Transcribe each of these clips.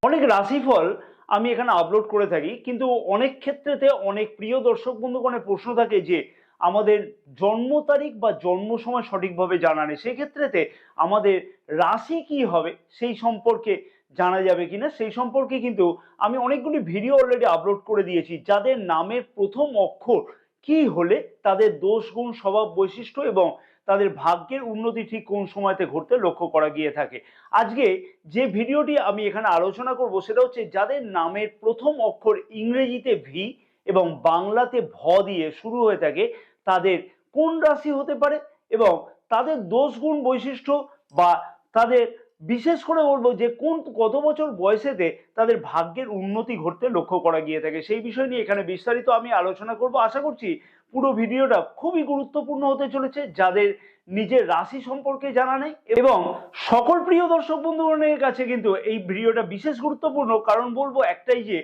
অনেক রাশিফল আমি এখানে আপলোড করে থাকি, কিন্তু অনেক ক্ষেত্রেতে অনেক প্রিয় দর্শক বন্ধুগণের প্রশ্ন থাকে যে আমাদের জন্ম তারিখ বা জন্ম সময় সঠিকভাবে জানা নেই, সেই ক্ষেত্রেতে আমাদের রাশি কি হবে সেই সম্পর্কে জানা যাবে কিনা, সেই সম্পর্কে কিন্তু আমি অনেকগুলি ভিডিও অলরেডি আপলোড করে দিয়েছি। যাদের নামের প্রথম অক্ষর কি হলে তাদের দোষ গুণ স্বভাব বৈশিষ্ট্য এবং তাদের ভাগ্যের উন্নতি ঠিক কোন সময়তে ঘটতে লক্ষ্য করা গিয়ে থাকে। আজকে যে ভিডিওটি আমি এখানে আলোচনা করব সেটা হচ্ছে যাদের নামের প্রথম অক্ষর ইংরেজিতে ভি এবং বাংলাতে ভ দিয়ে শুরু হয়ে থাকে তাদের কোন রাশি হতে পারে এবং তাদের দোষ গুণ বৈশিষ্ট্য বা তাদের বিশেষ করে বলবো যে কত বছর বয়সেতে তাদের ভাগ্যের উন্নতি ঘটতে লক্ষ্য করা গিয়ে থাকে, সেই বিষয় নিয়ে এখানে বিস্তারিত আমি আলোচনা করব। আশা করছি পুরো ভিডিওটা খুবই গুরুত্বপূর্ণ হতে চলেছে যাদের নিজের রাশি সম্পর্কে জানা নেই, এবং সকল প্রিয় দর্শক বন্ধুগণের কাছে কিন্তু এই ভিডিওটা বিশেষ গুরুত্বপূর্ণ। কারণ বলবো একটাই যে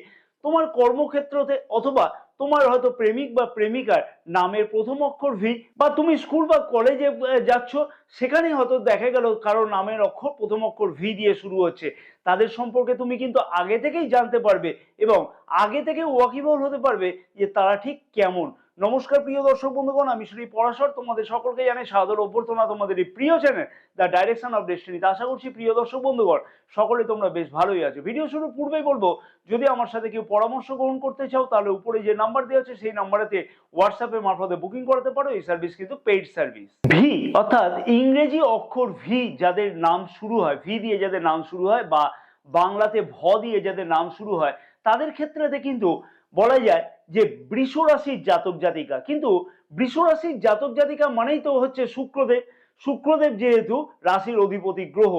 তোমার কর্মক্ষেত্রতে অথবা তোমার হয়তো প্রেমিক বা প্রেমিকার নামের প্রথম অক্ষর ভি, বা তুমি স্কুল বা কলেজে যাচ্ছ সেখানেই হয়তো দেখা গেল কারো নামের অক্ষর প্রথম অক্ষর ভি দিয়ে শুরু হচ্ছে, তাদের সম্পর্কে তুমি কিন্তু আগে থেকেই জানতে পারবে এবং আগে থেকে ওয়াকিবল হতে পারবে যে তারা ঠিক কেমন। নমস্কার প্রিয় দর্শক বন্ধুগণ, আমি শ্রী পরাশর তোমাদের সকলকে জানাই সাদর অভ্যর্থনা তোমাদের এই প্রিয় চ্যানেল দ্য ডাইরেকশন অফ ডেস্টিনিতে। আশা করছি প্রিয় দর্শক বন্ধুগণ সকলে তোমরা বেশ ভালোই আছো। ভিডিও শুরুর পূর্বেই বলবো, যদি আমার সাথে কেউ পরামর্শ গ্রহণ করতে চাও তাহলে উপরে যে নাম্বার দেওয়া আছে সেই নাম্বারেতে হোয়াটসঅ্যাপের মারফতে বুকিং করতে পারো। এই সার্ভিস কিন্তু পেইড সার্ভিস। ভি অর্থাৎ ইংরেজি অক্ষর ভি যাদের নাম শুরু হয়, ভি দিয়ে যাদের নাম শুরু হয় বা বাংলাতে ভ দিয়ে যাদের নাম শুরু হয় তাদের ক্ষেত্রেতে কিন্তু বলা যায় যে বৃষ রাশির জাতক জাতিকা। কিন্তু বৃষ রাশির জাতক জাতিকা মানেই তো হচ্ছে শুক্রদেব। শুক্রদেব যেহেতু রাশির অধিপতি গ্রহ,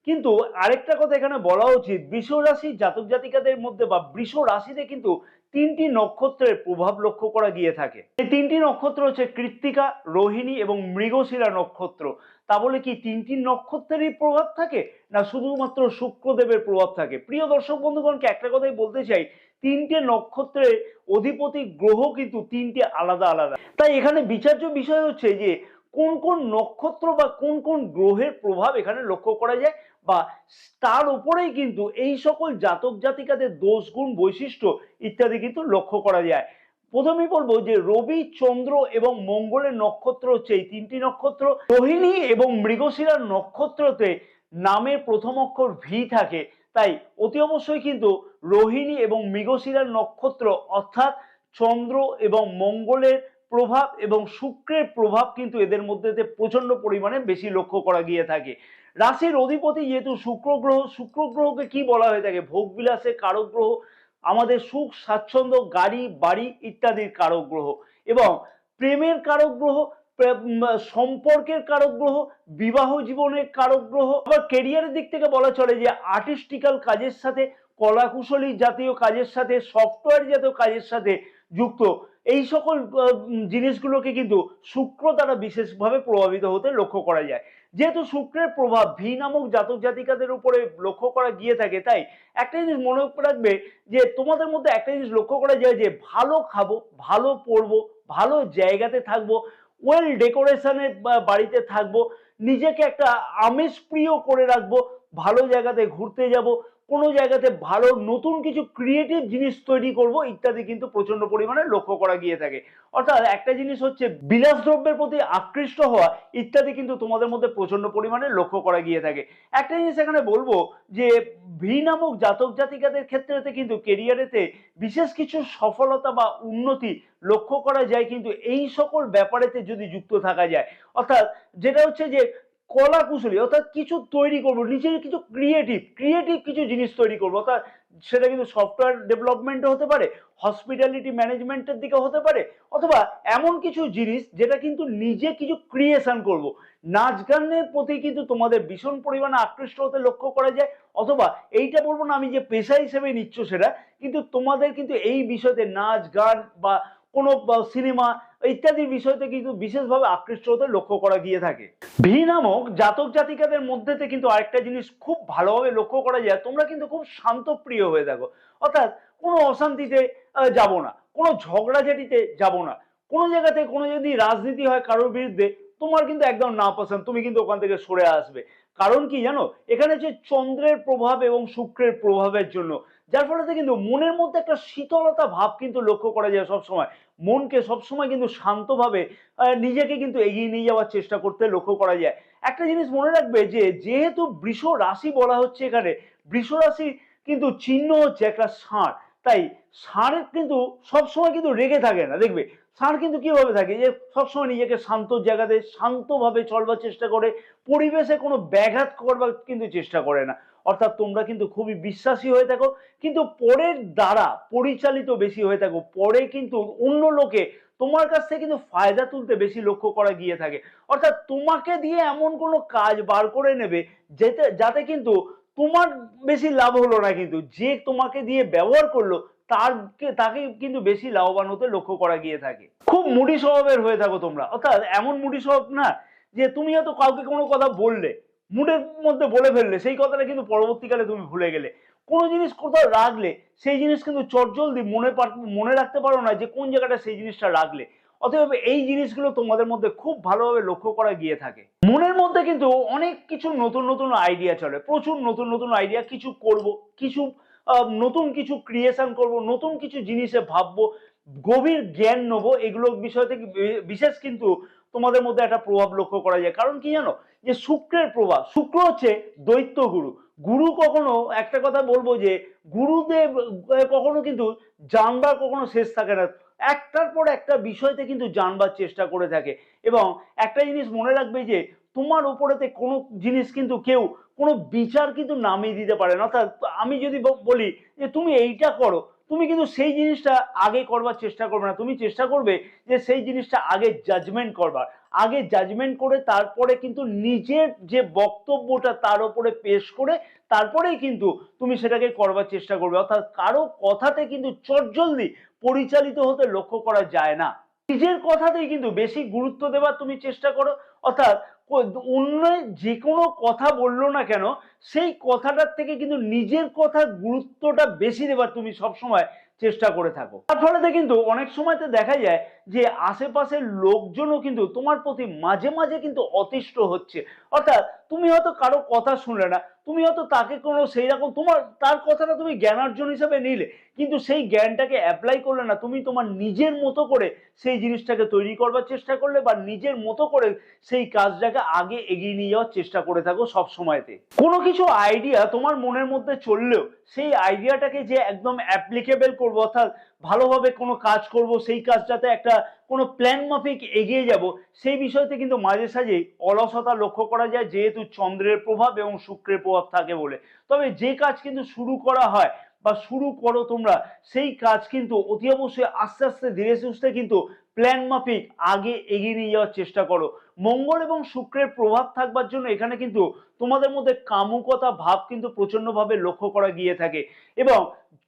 কিন্তু আরেকটা কথা এখানে বলা উচিত, বৃষ রাশির জাতক জাতিকাদের মধ্যে বা বৃষ রাশিতে কিন্তু তিনটি নক্ষত্রের প্রভাব লক্ষ্য করা গিয়ে থাকে। এই তিনটি নক্ষত্র হচ্ছে কৃত্তিকা, রোহিণী এবং মৃগশিরা নক্ষত্র। তা বলে কি তিনটি নক্ষত্রেরই প্রভাব থাকে না শুধুমাত্র শুক্রদেবের প্রভাব থাকে? প্রিয় দর্শক বন্ধুগণকে একটা কথাই বলতে চাই, তিনটে নক্ষত্রের অধিপতি গ্রহ কিন্তু তিনটে আলাদা আলাদা। তাই এখানে বিচার্য বিষয় হচ্ছে যে কোন কোন নক্ষত্র বা কোন কোন গ্রহের প্রভাব এখানে লক্ষ্য করা যায়, বা তার উপরেই কিন্তু এই সকল জাতক জাতিকাদের দোষ গুণ বৈশিষ্ট্য ইত্যাদি কিন্তু লক্ষ্য করা যায়। প্রথমেই বলবো যে রবি, চন্দ্র এবং মঙ্গলের নক্ষত্র হচ্ছে এই তিনটি নক্ষত্র। রোহিণী এবং মৃগশিরার নক্ষত্রতে নামের প্রথম অক্ষর ভি থাকে, তাই অতি অবশ্যই কিন্তু রোহিণী এবং মৃগশিরার নক্ষত্র অর্থাৎ চন্দ্র এবং মঙ্গলের প্রভাব এবং শুক্রের প্রভাব কিন্তু এদের মধ্যে প্রচন্ড পরিমাণে বেশি লক্ষ্য করা গিয়ে থাকে। রাশির অধিপতি যেহেতু শুক্র গ্রহ, শুক্র গ্রহকে কি বলা হয়ে থাকে? ভোগ বিলাসের কারক গ্রহ, আমাদের সুখ স্বাচ্ছন্দ্য, গাড়ি বাড়ি ইত্যাদির কারক গ্রহ এবং প্রেমের কারক গ্রহ, সম্পর্কের কারক গ্রহ, বিবাহ জীবনের কারক গ্রহ। আবার কেরিয়ারের দিক থেকে বলা চলে যে আর্টিস্টিক্যাল কাজের সাথে, কলাকুশলী জাতীয় কাজের সাথে, সফটওয়্যার জাতীয় কাজের সাথে যুক্ত এই সকল জিনিসগুলোকে কিন্তু শুক্র দ্বারা বিশেষভাবে প্রভাবিত হতে লক্ষ্য করা যায়। যেহেতু শুক্রের প্রভাব ভি নামক জাতক জাতিকাদের উপরে লক্ষ্য করা গিয়ে থাকে, তাই একটা জিনিস মনে রাখবে যে তোমাদের মধ্যে একটা জিনিস লক্ষ্য করা যায় যে ভালো খাবো, ভালো পড়বো, ভালো জায়গাতে থাকবো, ওয়েল ডেকোরেশনের বাড়িতে থাকবো, নিজেকে একটা আমেজ প্রিয় করে রাখবো, ভালো জায়গাতে ঘুরতে যাব, কোনো জায়গাতে ভালো নতুন কিছু ক্রিয়েটিভ জিনিস তৈরি করব ইত্যাদি কিন্তু প্রচন্ড পরিমাণে লক্ষ্য করা গিয়ে থাকে। অর্থাৎ একটা জিনিস হচ্ছে বিলাস দ্রব্যের প্রতি আকৃষ্ট হওয়া ইত্যাদি কিন্তু তোমাদের মধ্যে প্রচন্ড পরিমাণে লক্ষ্য করা গিয়ে থাকে। একটা জিনিস এখানে বলবো যে ভি নামক জাতক জাতিকাদের ক্ষেত্রেতে কিন্তু কেরিয়ারেতে বিশেষ কিছু সফলতা বা উন্নতি লক্ষ্য করা যায়, কিন্তু এই সকল ব্যাপারেতে যদি যুক্ত থাকা যায়। অর্থাৎ যেটা হচ্ছে যে কলা কুশলী, অর্থাৎ কিছু তৈরি করবো, নিজের কিছু ক্রিয়েটিভ কিছু জিনিস তৈরি করবো, অর্থাৎ সেটা কিন্তু সফটওয়্যার ডেভেলপমেন্ট হতে পারে, হসপিটালিটি ম্যানেজমেন্টের দিকে হতে পারে, অথবা এমন কিছু জিনিস যেটা কিন্তু নিজে কিছু ক্রিয়েশন করব। নাচ গানের প্রতি কিন্তু তোমাদের ভীষণ পরিমাণে আকৃষ্ট হতে লক্ষ্য করা যায়, অথবা এইটা বলবো না আমি যে পেশা হিসেবে নিচ্ছ সেটা, কিন্তু তোমাদের কিন্তু এই বিষয়তে নাচ গান বা কোনো সিনেমা ইত্যাদি বিষয়তে কিন্তু বিশেষভাবে আকৃষ্ট হতে লক্ষ্য করা গিয়ে থাকে। ভি নামক জাতক জাতিকাদের মধ্যে কিন্তু আরেকটা জিনিস খুব ভালোভাবে লক্ষ্য করা যায়, তোমরা কিন্তু খুব শান্তপ্রিয় হয়ে থাকো। অর্থাৎ কোনো অশান্তিতে যাব না, কোনো ঝগড়াঝাটিতে যাব না, কোনো জায়গাতে কোনো যদি রাজনীতি হয় কারোর বিরুদ্ধে তোমার কিন্তু একদম না পছন্দ, তুমি কিন্তু ওখান থেকে সরে আসবে। কারণ কি জানো, এখানে যে চন্দ্রের প্রভাব এবং শুক্রের প্রভাবের জন্য, যার ফলে কিন্তু মনের মধ্যে একটা শীতলতা ভাব কিন্তু লক্ষ্য করা যায় সবসময়। মনকে সবসময় কিন্তু শান্তভাবে নিজেকে কিন্তু এগিয়ে নিয়ে যাওয়ার চেষ্টা করতে লক্ষ্য করা যায়। একটা জিনিস মনে রাখবে যে যেহেতু বৃষ রাশি বলা হচ্ছে এখানে, বৃষ রাশি কিন্তু চিহ্ন হচ্ছে একটা ষাঁড়। তাই ষাঁড় কিন্তু সবসময় কিন্তু রেগে থাকে না, দেখবে ষাঁড় কিন্তু কিভাবে থাকে, যে সবসময় নিজেকে শান্ত জায়গাতে শান্তভাবে চলবার চেষ্টা করে, পরিবেশে কোনো ব্যাঘাত করবার কিন্তু চেষ্টা করে না। অর্থাৎ তোমরা কিন্তু খুবই বিশ্বাসী হয়ে থাকো, কিন্তু পরের দ্বারা পরিচালিত বেশি হয়ে থাকো, পরে কিন্তু অন্য লোকে তোমার কাছ থেকে কিন্তু ফায়দা তুলতে বেশি লক্ষ্য করা গিয়ে থাকে। অর্থাৎ তোমাকে দিয়ে এমন কোনো কাজ বার করে নেবে যাতে কিন্তু তোমার বেশি লাভ হলো না, কিন্তু যে তোমাকে দিয়ে ব্যবহার করলো তাকে কিন্তু বেশি লাভবান হতে লক্ষ্য করা গিয়ে থাকে। খুব মুডি স্বভাবের হয়ে থাকো তোমরা, অর্থাৎ এমন মুডি স্বভাব না যে তুমি হয়তো কাউকে কোনো কথা বললে, মুডের মধ্যে বলে ফেললে, সেই কথাটা কিন্তু পরবর্তীকালে তুমি ভুলে গেলে। কোনো জিনিস কোথাও রাখলে সেই জিনিস কিন্তু চটজলদি মনে রাখতে পারো না যে কোন জায়গাটা সেই জিনিসটা রাখলে। অতএব এই জিনিসগুলো তোমাদের মধ্যে খুব ভালোভাবে লক্ষ্য করা গিয়ে থাকে। মনের মধ্যে কিন্তু অনেক কিছু নতুন নতুন আইডিয়া চলে, প্রচুর নতুন নতুন আইডিয়া, কিছু করব, কিছু নতুন কিছু ক্রিয়েশন করব, নতুন কিছু জিনিসে ভাববো, গভীর জ্ঞান নেবো, এগুলো বিষয় থেকে বিশেষ কিন্তু তোমাদের মধ্যে একটা প্রভাব লক্ষ্য করা যায়। কারণ কি জানো, যে শুক্রের প্রভাব, শুক্র হচ্ছে দৈত্য গুরু। গুরু কখনো, একটা কথা বলবো যে গুরুদেব কখনো কিন্তু জানবার কখনো শেষ থাকে না, একটার পর একটা বিষয়তে কিন্তু জানবার চেষ্টা করে থাকে। এবং একটা জিনিস মনে রাখবে যে তোমার উপরেতে কোনো জিনিস কিন্তু কেউ কোনো বিচার কিন্তু নামিয়ে দিতে পারে না। অর্থাৎ আমি যদি বলি যে তুমি এইটা করো, তুমি কিন্তু সেই জিনিসটা আগে করবার চেষ্টা করবে না, তুমি চেষ্টা করবে যে সেই জিনিসটা আগে জাজমেন্ট করবার, আগে জাজমেন্ট করে তারপরে কিন্তু নিজের যে বক্তব্যটা তার উপরে পেশ করে তারপরেই কিন্তু তুমি সেটাকে করবার চেষ্টা করবে। অর্থাৎ কারো কথাতে কিন্তু চটজলদি পরিচালিত হতে লক্ষ্য করা যায় না, নিজের কথাতেই কিন্তু বেশি গুরুত্ব দেওয়ার তুমি চেষ্টা করো। অর্থাৎ অন্য যে কোনো কথা বললো না কেন, সেই কথাটার থেকে কিন্তু নিজের কথা গুরুত্বটা বেশি দেবার তুমি সবসময় চেষ্টা করে থাকো। তার ফলে কিন্তু অনেক সময়তে দেখা যায় যে আশেপাশের লোকজনও কিন্তু তোমার প্রতি মাঝে মাঝে কিন্তু অতিষ্ঠ হচ্ছে। অর্থাৎ তুমি হয়তো কারো কথা শুনলে না, তুমি হয়তো তাকে কোনো সেই রকম তার কথাটা তুমি জ্ঞানার্জন হিসেবে নিলে, কিন্তু সেই জ্ঞানটাকে অ্যাপ্লাই করলে না, তুমি তোমার নিজের মতো করে সেই জিনিসটাকে তৈরি করবার চেষ্টা করলে বা নিজের মতো করে সেই কাজটাকে আগে এগিয়ে নিয়ে যাওয়ার চেষ্টা করে থাকো সব সময়তে। কোনো কিছু আইডিয়া তোমার মনের মধ্যে চললেও সেই আইডিয়াটাকে যে একদম অ্যাপ্লিকেবল করবো, অর্থাৎ ভালোভাবে কোনো কাজ করব, সেই কাজটাতে একটা কোনো প্ল্যান মাফিক এগিয়ে যাব, সেই বিষয়তে কিন্তু মাঝে সাঝেই অলসতা লক্ষ্য করা যায়, যেহেতু চন্দ্রের প্রভাব এবং শুক্রের প্রভাব থাকে বলে। তবে যে কাজ কিন্তু শুরু করা হয় বা শুরু করো তোমরা, সেই কাজ কিন্তু অতি অবশ্যই আস্তে আস্তে ধীরে সুস্থে কিন্তু প্ল্যান মাফিক আগে এগিয়ে নিয়ে যাওয়ার চেষ্টা করো। মঙ্গল এবং শুক্রের প্রভাব থাকবার জন্য এখানে কিন্তু তোমাদের মধ্যে কামুকতা ভাব কিন্তু প্রচন্ডভাবে লক্ষ্য করা গিয়ে থাকে, এবং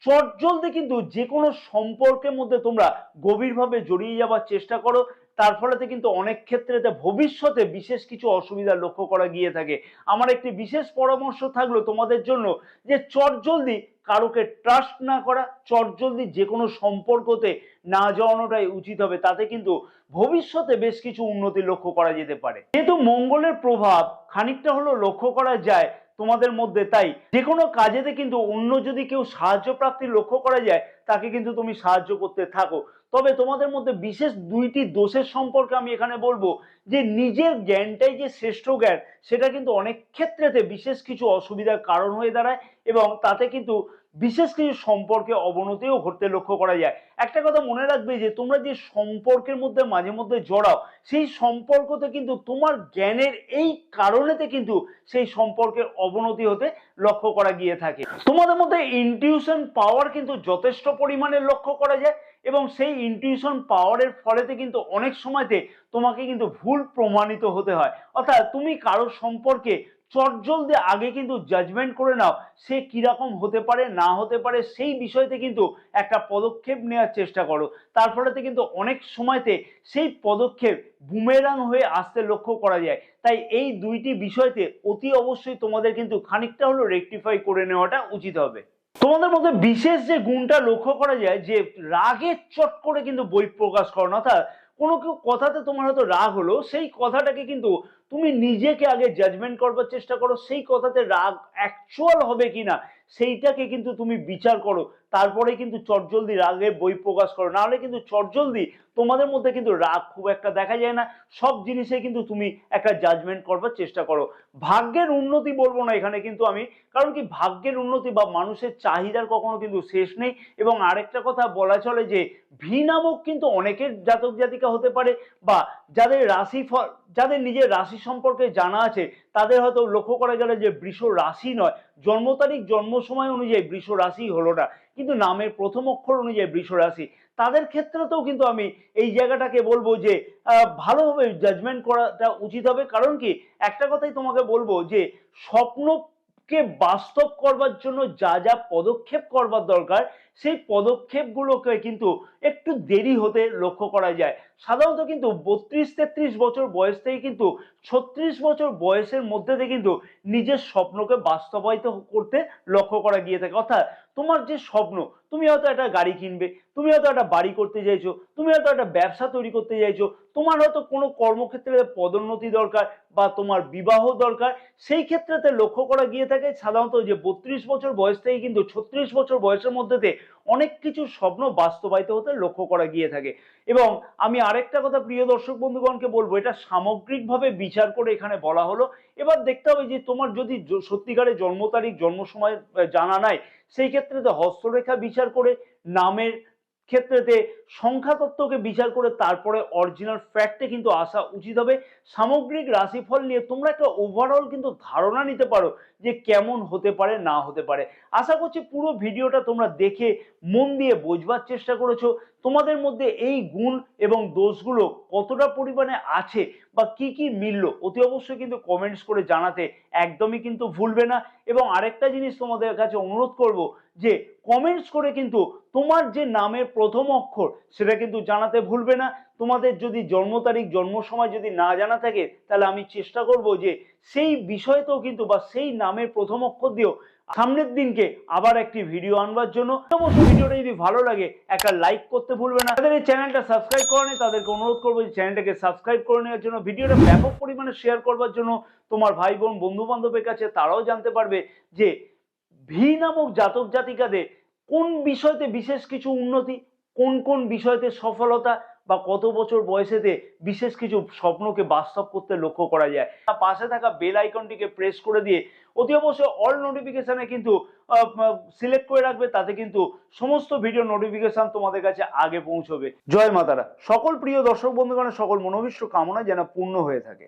চটজলদি কিন্তু যে কোনো সম্পর্কের মধ্যে তোমরা গভীরভাবে জড়িয়ে যাবার চেষ্টা করো। তার ফলে কিন্তু অনেক ক্ষেত্রে ভবিষ্যতে বিশেষ কিছু অসুবিধা লক্ষ্য করা গিয়ে থাকে। আমার একটি বিশেষ পরামর্শ থাকলো তোমাদের জন্য যে চটজলদি কারোকে ট্রাস্ট না করা, চটজলদি যে কোনো সম্পর্কতে না যাওয়ানোটাই উচিত হবে, তাতে কিন্তু ভবিষ্যতে বেশ কিছু উন্নতি লক্ষ্য করা যেতে পারে। যেহেতু মঙ্গলের প্রভাব খানিকটা হলেও লক্ষ্য করা যায় তোমাদের মধ্যে, তাই যে কোনো কাজেতে কিন্তু অন্য যদি কেউ সাহায্য প্রাপ্তির লক্ষ্য করা যায়, তাকে কিন্তু তুমি সাহায্য করতে থাকো। তবে তোমাদের মধ্যে বিশেষ দুইটি দোষের সম্পর্কে আমি এখানে বলবো যে নিজের জ্ঞানটাই যে শ্রেষ্ঠ জ্ঞান, সেটা কিন্তু অনেক ক্ষেত্রেতে বিশেষ কিছু অসুবিধার কারণ হয়ে দাঁড়ায়, এবং তাতে কিন্তু বিশেষ কিছু সম্পর্কে অবনতিও ঘটতে লক্ষ্য করা যায়। একটা কথা মনে রাখবে যে তোমরা যে সম্পর্কের মধ্যে মাঝে মধ্যে জড়াও, সেই সম্পর্কতে কিন্তু তোমার জ্ঞানের এই কারণেতে কিন্তু সেই সম্পর্কের অবনতি হতে লক্ষ্য করা গিয়ে থাকে। তোমাদের মধ্যে ইনটিউশন পাওয়ার কিন্তু যথেষ্ট পরিমাণে লক্ষ্য করা যায়, এবং সেই ইনটিউশন পাওয়ারের ফলেতে কিন্তু অনেক সময়তে তোমাকে কিন্তু ভুল প্রমাণিত হতে হয়। অর্থাৎ তুমি কারোর সম্পর্কে চটজলদি আগে কিন্তু জাজমেন্ট করে নাও, সে কিরকম হতে পারে না হতে পারে, সেই বিষয়তে কিন্তু একটা পদক্ষেপ নেওয়ার চেষ্টা করো। তার ফলেতে কিন্তু অনেক সময়তে সেই পদক্ষেপ বুমেরাং হয়ে আসতে লক্ষ্য করা যায়। তাই এই দুইটি বিষয়তে অতি অবশ্যই তোমাদের কিন্তু খানিকটা হলো রেকটিফাই করে নেওয়াটা উচিত হবে। তোমাদের মধ্যে বিশেষ যে গুণটা লক্ষ্য করা যায় যে রাগে চট করে কিন্তু বই প্রকাশ করো না, অর্থাৎ কোনো কথাতে তোমার হয়তো রাগ হলো, সেই কথাটাকে কিন্তু তুমি নিজেকে আগে জাজমেন্ট করবার চেষ্টা করো, সেই কথাতে রাগ অ্যাকচুয়াল হবে কিনা সেইটাকে কিন্তু তুমি বিচার করো, তারপরে কিন্তু চটজলদি রাগের বই প্রকাশ করো। নাহলে কিন্তু চটজলদি তোমাদের মধ্যে কিন্তু রাগ খুব একটা দেখা যায় না, সব জিনিসে কিন্তু তুমি একটা জাজমেন্ট করবার চেষ্টা করো। ভাগ্যের উন্নতি বলবো না এখানে কিন্তু আমি, কারণ কি ভাগ্যের উন্নতি বা মানুষের চাহিদার কখনো কিন্তু শেষ নেই। এবং আরেকটা কথা বলা চলে যে ভি নামক কিন্তু অনেকের জাতক জাতিকা হতে পারে, বা যাদের রাশিফল, যাদের নিজের রাশি সম্পর্কে জানা আছে, তাদের হয়তো লক্ষ্য করা গেলে যে বৃষ রাশি নয়, জন্ম তারিখ জন্ম সময় অনুযায়ী বৃষ রাশি হলো না, কিন্তু নামের প্রথম অক্ষর অনুযায়ী বৃষ রাশি, তাদের ক্ষেত্রেতেও কিন্তু আমি এই জায়গাটাকে বলবো যে ভালোভাবে জাজমেন্ট করাটা উচিত হবে। কারণ কি একটা কথাই তোমাকে বলবো যে স্বপ্নকে বাস্তব করবার জন্য যা যা পদক্ষেপ করবার দরকার, সেই পদক্ষেপগুলোকে কিন্তু একটু দেরি হতে লক্ষ্য করা যায়। সাধারণত কিন্তু 32-33 বছর বয়স থেকে কিন্তু 36 বছর বয়সের মধ্যে দিয়ে কিন্তু নিজের স্বপ্নকে বাস্তবায়িত করতে লক্ষ্য করা গিয়ে থাকে। অর্থাৎ তোমার যে স্বপ্ন, তুমি হয়তো একটা গাড়ি কিনবে, তুমি হয়তো একটা বাড়ি করতে চাইছো, তুমি হয়তো একটা ব্যবসা তৈরি করতে চাইছো, তোমার হয়তো কোনো কর্মক্ষেত্রে পদোন্নতি দরকার বা তোমার বিবাহ দরকার, সেই ক্ষেত্রেতে লক্ষ্য করা গিয়ে থাকে সাধারণত যে 32 বছর বয়স থেকে কিন্তু 36 বছর বয়সের মধ্যেতে অনেক কিছু স্বপ্ন বাস্তবায়িত হতে লক্ষ্য করা গিয়ে থাকে। এবং আমি আরেকটা কথা প্রিয় দর্শক বন্ধুগণকে বলবো, এটা সামগ্রিকভাবে বিচার করে এখানে বলা হলো। এবার দেখতে হবে যে তোমার যদি সত্যিকারের জন্ম তারিখ জন্ম সময় জানা নাই, সেই ক্ষেত্রে হস্তরেখা বিচার করে, নামের ক্ষেত্রেতে সংখ্যা তত্ত্বকে বিচার করে তারপরে অরিজিনাল ফ্যাক্টে কিন্তু আসা উচিত হবে। সামগ্রিক রাশিফল নিয়ে তোমরা একটা ওভারঅল কিন্তু ধারণা নিতে পারো যে কেমন হতে পারে না হতে পারে। আশা করছি পুরো ভিডিওটা তোমরা দেখে মন দিয়ে বোঝবার চেষ্টা করেছো, তোমাদের মধ্যে এই গুণ এবং দোষগুলো কতটা পরিমাণে আছে বা কি কি মিলল অতি অবশ্যই কিন্তু কমেন্টস করে জানাতে একদমই কিন্তু ভুলবে না। এবং আরেকটা জিনিস তোমাদের কাছে অনুরোধ করব যে কমেন্টস করে কিন্তু তোমার যে নামের প্রথম অক্ষর সেটা কিন্তু জানাতে ভুলবে না। তোমাদের যদি জন্ম তারিখ জন্ম সময় যদি না জানা থাকে, তাহলে আমি চেষ্টা করব যে সেই বিষয়তেও কিন্তু বা সেই নামের প্রথম অক্ষর দিয়েও সামনের দিনকে আবার একটি ভিডিও আনবার জন্য। অবশ্যই ভিডিওটা যদি ভালো লাগে একটা লাইক করতে ভুলবে না। যাদের এই চ্যানেলটা সাবস্ক্রাইব করেনি তাদেরকে অনুরোধ করবো যে চ্যানেলটাকে সাবস্ক্রাইব করে নেওয়ার জন্য, ভিডিওটা ব্যাপক পরিমাণে শেয়ার করবার জন্য তোমার ভাই বোন বন্ধু বান্ধবের কাছে, তারাও জানতে পারবে যে ভি নামক জাতক জাতিকাদের কোন বিষয়তে বিশেষ কিছু উন্নতি, কোন কোন বিষয়তে সফলতা, বা কত বছর বয়সেতে বিশেষ কিছু স্বপ্নকে বাস্তব করতে লক্ষ্য করা যায়। পাশে থাকা বেল আইকনটিকে প্রেস করে দিয়ে অতি অবশ্যই অল নোটিফিকেশনে কিন্তু সিলেক্ট করে রাখবে, তাতে কিন্তু সমস্ত ভিডিও নোটিফিকেশন তোমাদের কাছে আগে পৌঁছবে। জয় মাতারা। সকল প্রিয় দর্শক বন্ধুগণের সকল মনোবিষ্ট কামনা যেন পূর্ণ হয়ে থাকে।